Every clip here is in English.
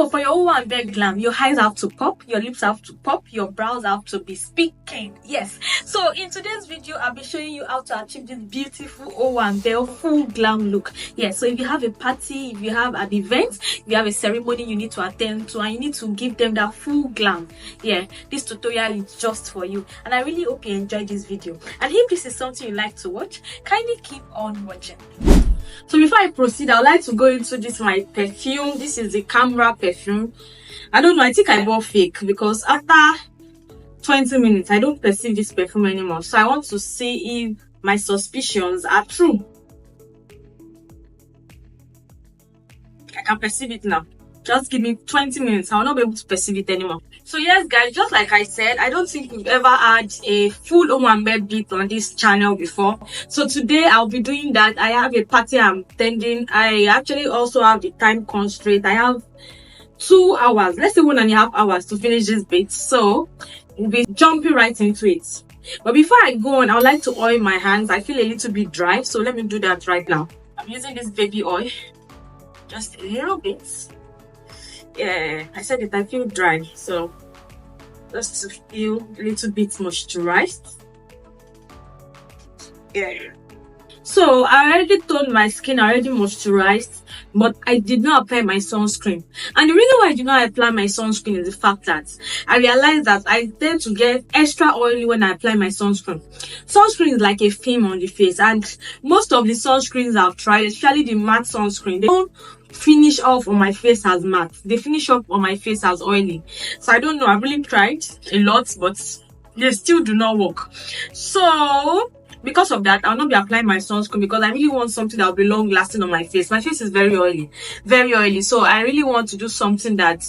So for your OWAMBE glam, your eyes have to pop, your lips have to pop, your brows have to be speaking. Yes. So in today's video, I'll be showing you how to achieve this beautiful OWAMBE full glam look. Yes. So if you have a party, if you have an event, if you have a ceremony you need to attend to, and you need to give them that full glam, yeah, this tutorial is just for you. And I really hope you enjoyed this video. And if this is something you like to watch, kindly keep on watching. So before I proceed, I would like to go into my perfume. This is the camera perfume. I don't know, I think I bought fake because after 20 minutes I don't perceive this perfume anymore. So I want to see if my suspicions are true. I can perceive it now. Just give me 20 minutes, I will not be able to perceive it anymore. So yes guys, just like I said, I don't think we've ever had a full OWAMBE beat on this channel before. So today I'll be doing that. I have a party I'm attending. I actually also have the time constraint. I have 2 hours, let's say 1.5 hours to finish this bit. So we'll be jumping right into it. But before I go on, I would like to oil my hands. I feel a little bit dry, so let me do that right now. I'm using this baby oil, just a little bit. Yeah, I said it, I feel dry, so just to feel a little bit moisturized. Yeah. So I already toned my skin, already moisturized, but I did not apply my sunscreen. And the reason why I did not apply my sunscreen is the fact that I realized that I tend to get extra oily when I apply my sunscreen. Sunscreen is like a film on the face, and most of the sunscreens I've tried, especially the matte sunscreen, they don't finish off on my face as matte. They finish off on my face as oily. So I don't know, I've really tried a lot, but they still do not work. So because of that, I'll not be applying my sunscreen because I really want something that will be long lasting on my face. My face is very oily, so I really want to do something that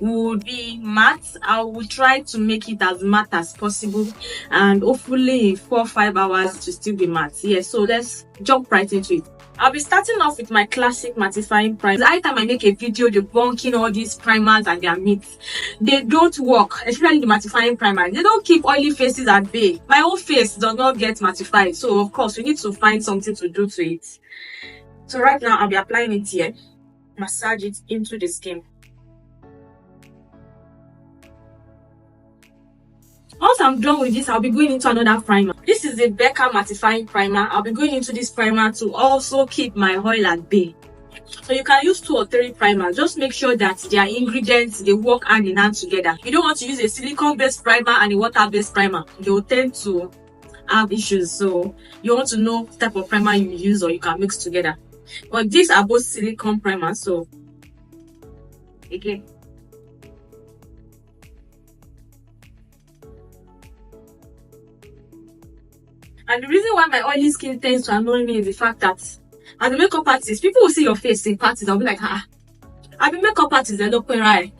would be matte. I will try to make it as matte as possible, and hopefully in 4 or 5 hours to still be matte. Yeah, so let's jump right into it. I'll be starting off with my classic mattifying primer. Every time I make a video debunking all these primers and their myths, they don't work, especially the mattifying primer. They don't keep oily faces at bay. My own face does not get mattified, so of course we need to find something to do to it. So right now I'll be applying it here, massage it into the skin. Once I'm done with this, I'll be going into another primer. This is the Becca mattifying primer. I'll be going into this primer to also keep my oil at bay. So you can use 2 or 3 primers. Just make sure that their ingredients, they work hand in hand together. You don't want to use a silicone based primer and a water based primer. They will tend to have issues. So you want to know what type of primer you use, or you can mix together. But these are both silicone primers, so again, and the reason why my oily skin tends to annoy me is the fact that as a makeup artist, people will see your face in parties. I'll be like, I've been makeup artist, they're not right.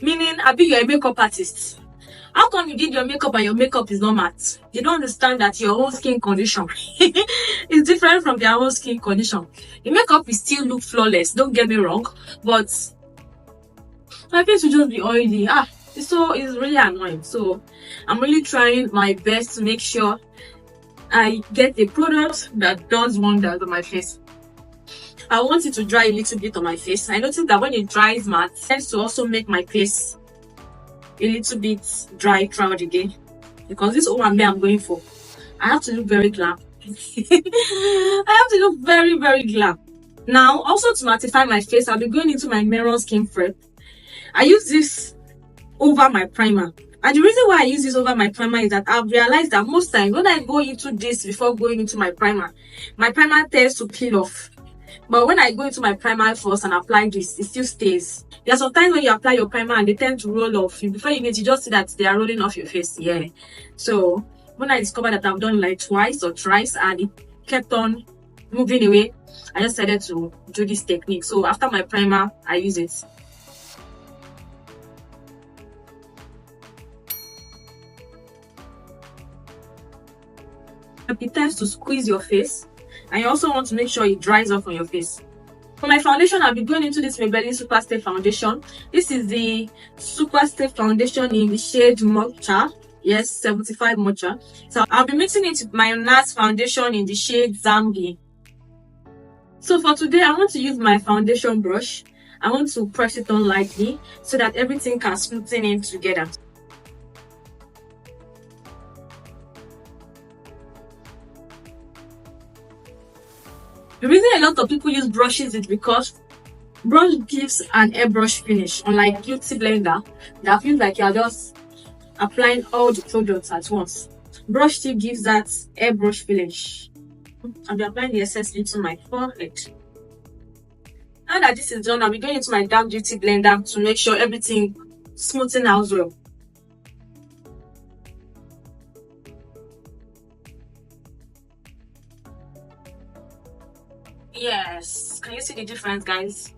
Meaning, you're a makeup artist. How come you did your makeup and your makeup is not matte? They don't understand that your own skin condition is different from their own skin condition. The makeup will still look flawless, don't get me wrong, but my face will just be oily. It's really annoying. So I'm really trying my best to make sure I get a product that does wonders on my face. I want it to dry a little bit on my face. I noticed that when it dries matte, it tends to also make my face a little bit dry throughout the day. Because this OWAMBE I'm going for, I have to look very glam. I have to look very glam. Now, also to mattify my face, I'll be going into my Mirror Skin Prep. I use this over my primer. And the reason why I use this over my primer is that I've realized that most times when I go into this before going into my primer tends to peel off. But when I go into my primer first and apply this, it still stays. There are some times when you apply your primer and they tend to roll off. Before you just see that they are rolling off your face. Yeah. So when I discovered that I've done like twice or thrice and it kept on moving away, I just decided to do this technique. So after my primer, I use it. It tends to squeeze your face, and you also want to make sure it dries off on your face. For my foundation, I'll be going into this Maybelline Superstay foundation. This is the Superstay foundation in the shade Mocha. Yes, 75 Mocha. So I'll be mixing it with my NARS foundation in the shade Zambi. So for today, I want to use my foundation brush I want to press it on lightly so that everything can smoothen in together. The reason a lot of people use brushes is because brush gives an airbrush finish, unlike beauty blender that feels like you're just applying all the products at once. Brush still gives that airbrush finish. I'll be applying the excess into my forehead. Now that this is done, I'll be going into my dark beauty blender to make sure everything smoothing out well. Yes, can you see the difference, guys?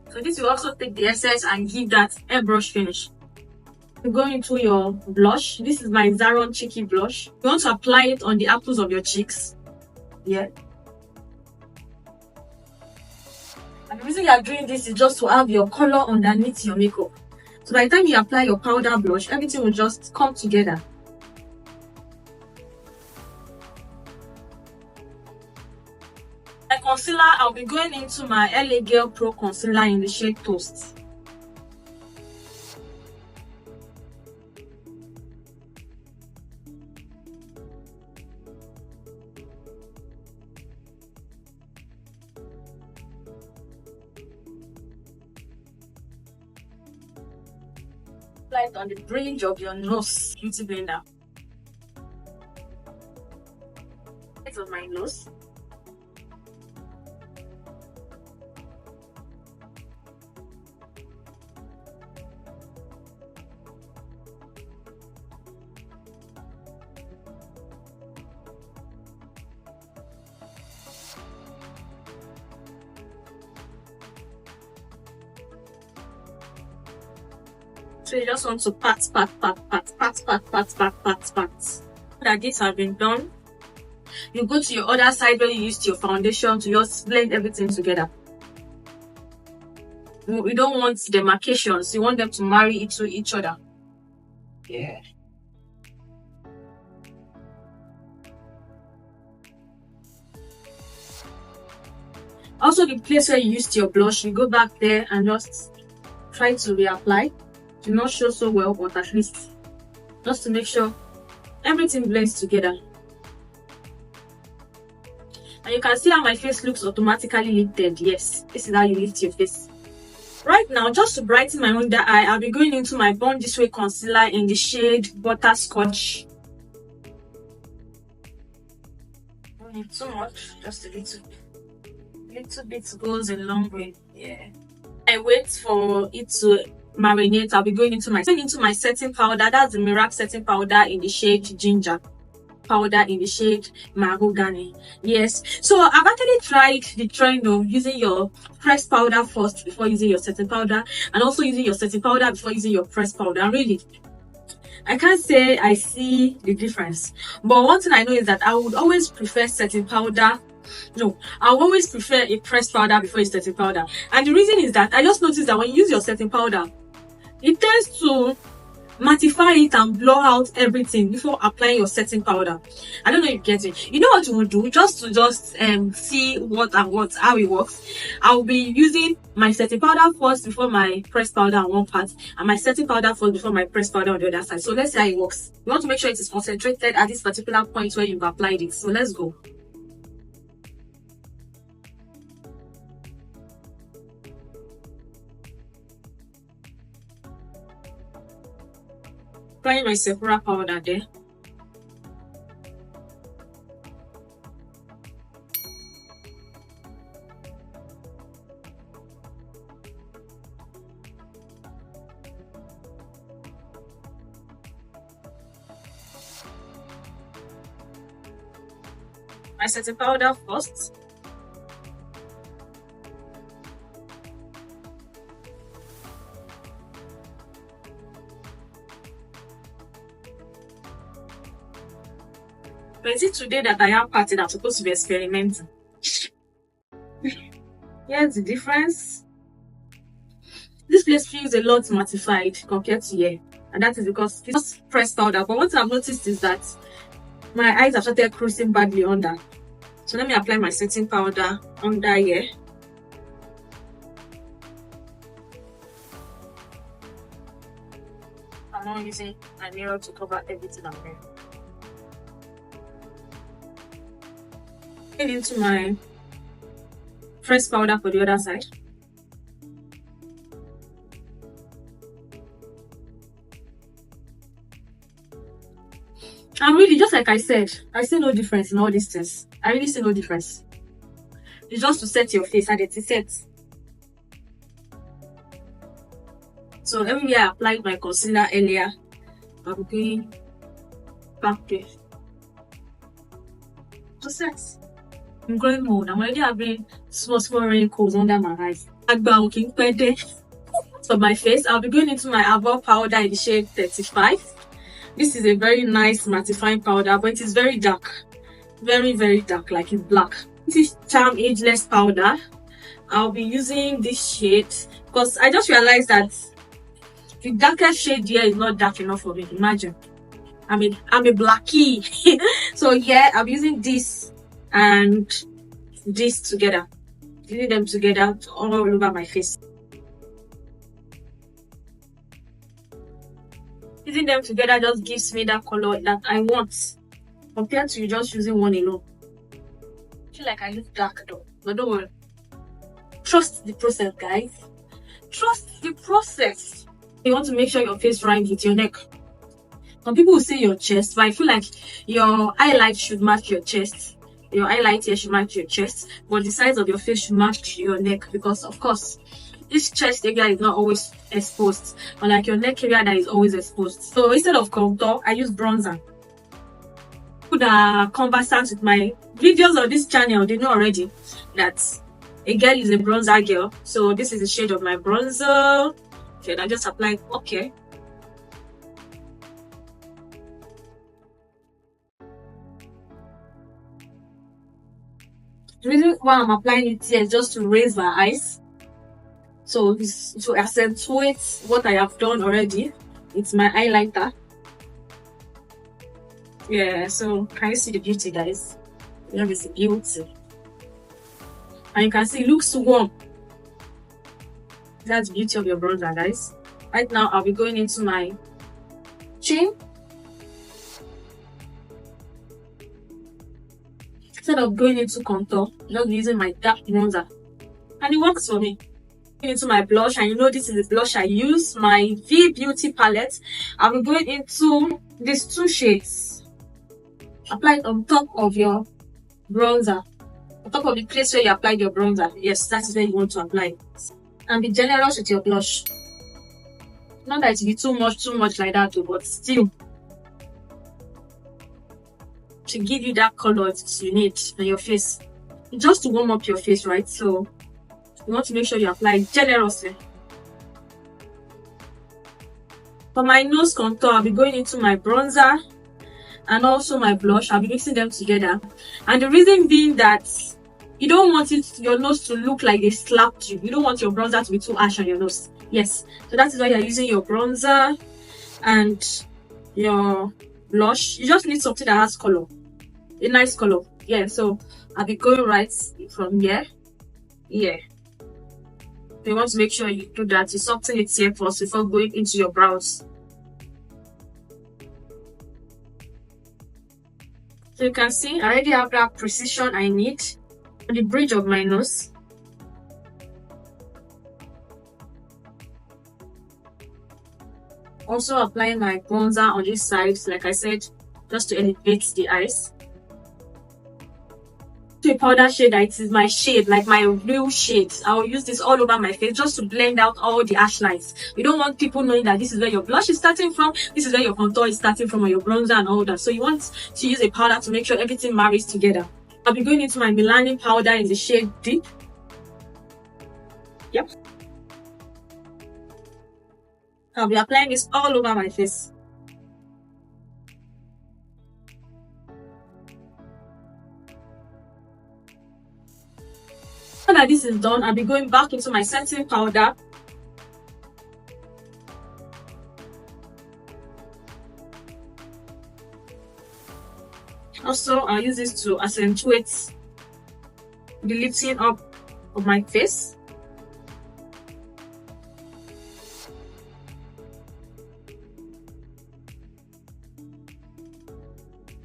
So this will also take the excess and give that airbrush finish. You go into your blush. This is my Zaron Cheeky blush. You want to apply it on the apples of your cheeks. Yeah. And the reason you are doing this is just to have your color underneath your makeup. So by the time you apply your powder blush, everything will just come together. My concealer, I'll be going into my LA Girl Pro Concealer in the shade Toast. Apply it on the bridge of your nose, beauty blender. It's on my nose. So you just want to pat. So that this has been done, you go to your other side where you used your foundation to just blend everything together. You don't want demarcations, you want them to marry into each other. Yeah. Also, the place where you used your blush, you go back there and just try to reapply. Do not show so well, but at least just to make sure everything blends together. And you can see how my face looks automatically lifted. Yes, this is how you lift your face. Right now, just to brighten my under eye, I'll be going into my Born This Way concealer in the shade Butterscotch. Don't need too much, just a little bit goes a long way. Yeah. I wait for it to marinate. I'll be going into my setting powder. That's the Mirac setting powder in the shade Ginger, powder in the shade Mahogany. Yes, so I've actually tried the trend of using your pressed powder first before using your setting powder, and also using your setting powder before using your pressed powder. And really, I can't say I see the difference, but one thing I know is that I would always prefer setting powder. No, I will always prefer a pressed powder before a setting powder. And the reason is that I just noticed that when you use your setting powder, it tends to mattify it and blur out everything before applying your setting powder. I don't know if you get it. You know what you will do, just to see how it works. I'll be using my setting powder first before my pressed powder on one part, and my setting powder first before my pressed powder on the other side. So let's see how it works. You want to make sure it is concentrated at this particular point where you've applied it. So let's go. Applying my Sephora powder there. My setting powder first. But is it today that I am party that I'm supposed to be experimenting? Here's the difference. This place feels a lot mattified compared to here, and that is because it's just pressed powder. But what I've noticed is that my eyes have started crossing badly under. So let me apply my setting powder under here. I'm not using a mirror to cover everything I'm wearing. Into my fresh powder for the other side. And really, just like I said, I see no difference in all these things. I really see no difference. It's just to set your face and it's set. So everywhere I applied my concealer earlier, I'm going back to set. I'm growing old. I'm already having small wrinkles under my eyes. For my face, I'll be going into my Avon powder in the shade 35. This is a very nice mattifying powder, but it is very dark. Very dark, like it's black. This is Charm Ageless powder. I'll be using this shade because I just realized that the darkest shade here is not dark enough for me. Imagine. I'm a blackie. So yeah, I'm using this and this together. Using them together all over my face. Using them together just gives me that color that I want, compared to just using one alone. I feel like I look dark though, but don't worry. Trust the process, guys. Trust the process. You want to make sure your face rhymes with your neck. Some people will say your chest, but I feel like your highlight should match your chest. Your highlight here should match your chest, but the size of your face should match your neck, because of course this chest area is not always exposed, unlike your neck area that is always exposed. So instead of contour, I use bronzer. People that are conversant with my videos on this channel, they know already that a girl is a bronzer girl. So this is the shade of my bronzer. Okay, I just applied. Okay. The reason why I'm applying it here is just to raise my eyes. So this to accentuate what I have done already. It's my highlighter. Yeah, so can you see the beauty, guys? There is the beauty. And you can see it looks warm. That's the beauty of your bronzer, guys. Right now, I'll be going into my chin. Instead of going into contour, just using my dark bronzer. And it works for me. Into my blush, and you know this is the blush I use, my V Beauty palette. I'll be going into these two shades. Apply it on top of your bronzer. On top of the place where you applied your bronzer. Yes, that's where you want to apply it. And be generous with your blush. Not that it be too much like that, but still to give you that color you need on your face. Just to warm up your face, right? So you want to make sure you apply it generously. For my nose contour, I'll be going into my bronzer and also my blush. I'll be mixing them together. And the reason being that you don't want your nose to look like they slapped you. You don't want your bronzer to be too harsh on your nose. Yes. So that is why you're using your bronzer and your blush. You just need something that has color. A nice color. Yeah, so I'll be going right from here. Yeah. You want to make sure you do that. You soften it here first before going into your brows. So you can see I already have that precision I need on the bridge of my nose. Also applying my bronzer on this side, like I said, just to elevate the eyes. To a powder shade that is my shade, like my real shade. I will use this all over my face just to blend out all the harsh lines. You don't want people knowing that this is where your blush is starting from, this is where your contour is starting from, or your bronzer and all that. So you want to use a powder to make sure everything marries together. I'll be going into my melanin powder in the shade Deep. Yep. I'll be applying this all over my face. Now that this is done, I'll be going back into my setting powder. Also, I'll use this to accentuate the lifting up of my face.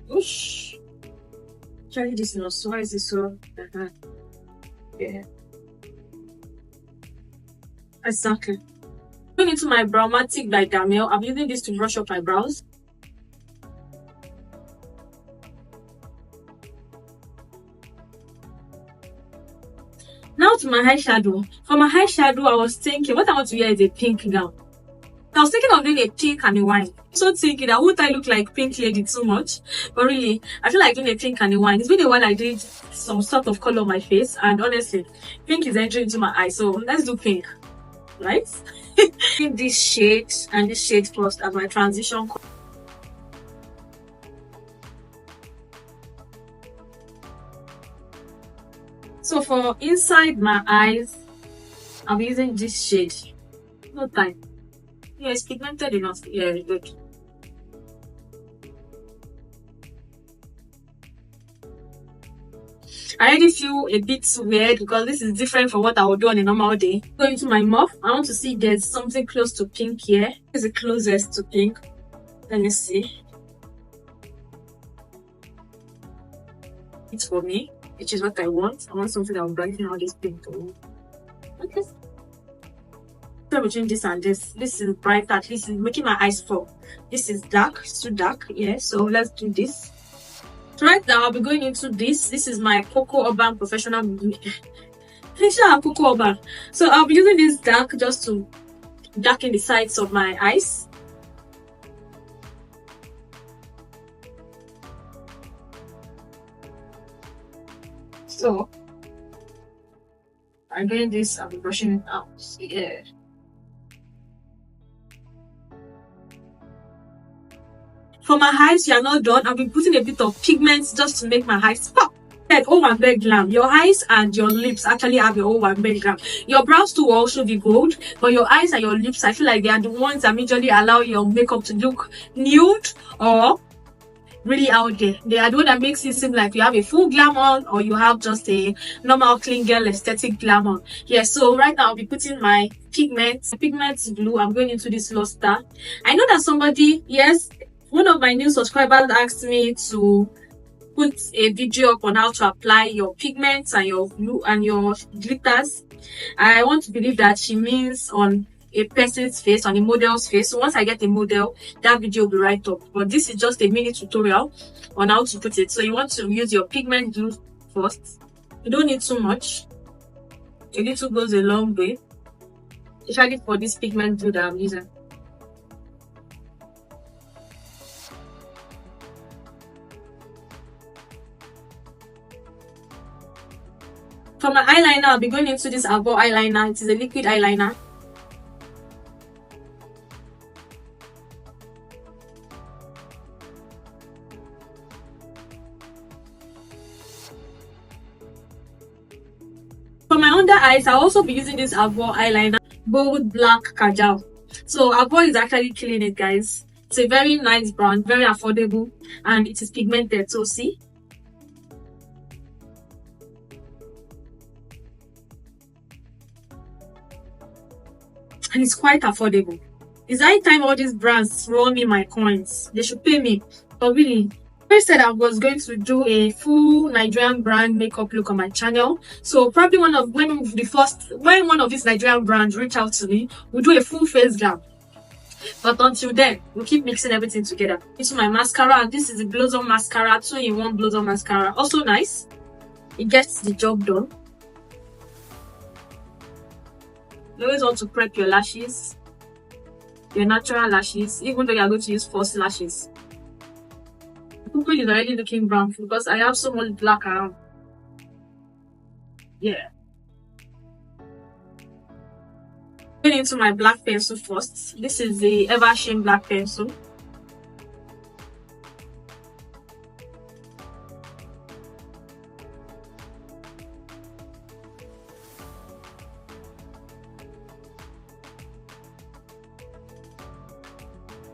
Whoosh. Actually, this is not so. Why is it so? Yeah. Exactly. Going into my Browmatic by Damiel. I'm using this to brush up my brows. Now to my eyeshadow. For my eyeshadow, I was thinking what I want to wear is a pink gown. I was thinking of doing a pink and a wine. So thinking that would I look like pink lady too much? But really, I feel like doing a pink and a wine. It's been a while I did some sort of color on my face, and honestly, pink is entering into my eye. So let's do pink, right? This shade and this shade first as my transition. So for inside my eyes, I'm using this shade. No time. Yeah, it's pigmented enough. Yeah, good. I already feel a bit weird because this is different from what I would do on a normal day. Going to my mouth, I want to see if there's something close to pink here. This is the closest to pink. Let me see. It's for me, which is what I want. I want something that will brighten all this pink tone. Okay. So between this and this is bright, at least it's making my eyes fall. This is dark, it's too dark. Yeah, so let's do this. So right now I'll be going into this. This is my Cocoa Urban Professional Cocoa Urban. So I'll be using this dark just to darken the sides of my eyes. So I'm doing this, I'll be brushing it out. Yeah. For my eyes, you are not done. I'll be putting a bit of pigments just to make my eyes pop. OWAMBE GLAM. Your eyes and your lips actually have your OWAMBE GLAM. Your brows too will also be gold, but your eyes and your lips, I feel like they are the ones that majorly allow your makeup to look nude or really out there. They are the one that makes it seem like you have a full glam on or you have just a normal clean girl aesthetic glam on. Yeah, so right now I'll be putting my pigments blue. I'm going into this luster. I know that somebody, yes, one of my new subscribers asked me to put a video up on how to apply your pigments and your blue and your glitters. I want to believe that she means on a person's face, on a model's face. So once I get a model, that video will be right up. But this is just a mini tutorial on how to put it. So you want to use your pigment glue first. You don't need too much. A little goes a long way, especially for this pigment glue that I'm using. For my eyeliner, I'll be going into this Avo eyeliner. It is a liquid eyeliner. For my under eyes, I'll also be using this Avo eyeliner, bold black kajal. So Avo is actually killing it, guys. It's a very nice brand, very affordable, and it is pigmented. So see. And it's quite affordable. It's high time all these brands roll me my coins. They should pay me. But really, I said I was going to do a full Nigerian brand makeup look on my channel. So probably when one of these Nigerian brands reach out to me, we'll do a full face glam. But until then, we'll keep mixing everything together. Into my mascara, and this is the Blossom mascara, 2-in-1 Blossom mascara. Also nice. It gets the job done. You always want to prep your lashes, your natural lashes, even though you are going to use false lashes. The pupil is already looking brown because I have so much black around. Yeah. Going into my black pencil first. This is the Eversheen black pencil.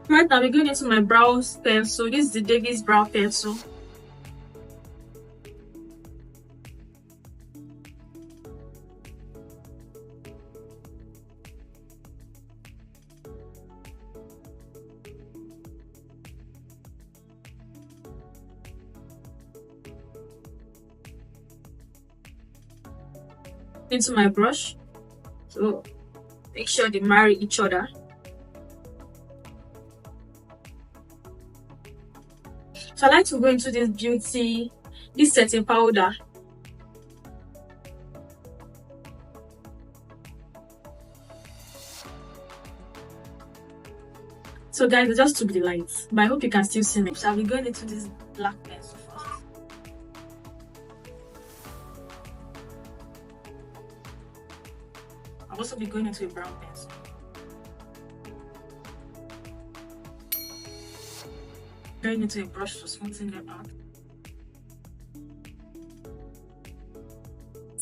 Right now, we're going into my brows pencil. This is the Davis brow pencil. into my brush. So make sure they marry each other. So I like to go into this setting powder. So guys, I just took the lights, but I hope you can still see me. So I'll be going into this black pencil first. I'll also be going into a brown pencil. Going into a brush to smoothen them out.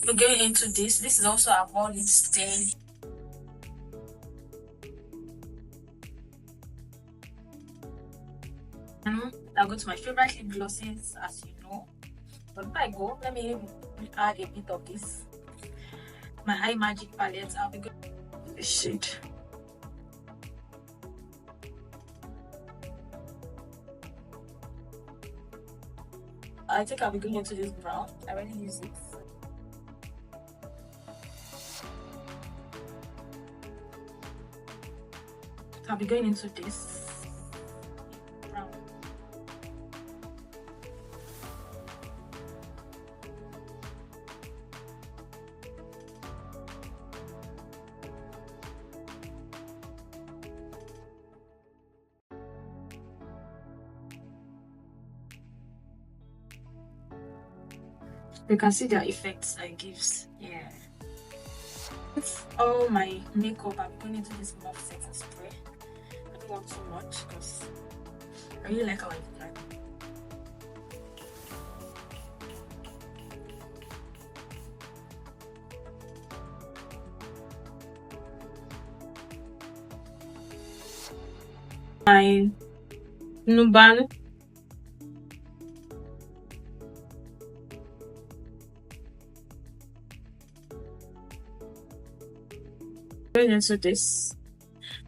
We're going into this. This is also a more lipstain. I'll go to my favorite lip glosses, as you know. But before I go, let me add a bit of this. My Eye Magic palette. I'll be going with this shade. I think I'll be going into this brown. I already use it. I'll be going into this brown. You can see the effects it gives. Yeah. It's all my makeup. I'm going into this mouth setting spray. I don't want too much because I really like how I look like. My Nuban. Going into this.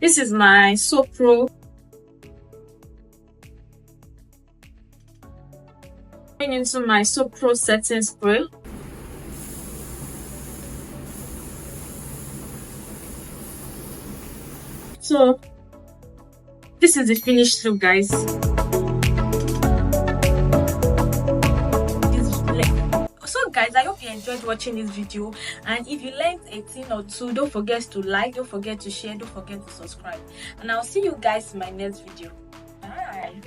This is my So Pro. Going into my So Pro setting spray. So this is the finished look, guys. So guys, I hope you enjoyed watching this video, and if you learned a thing or two, don't forget to like, don't forget to share, don't forget to subscribe, and I'll see you guys in my next video. Bye.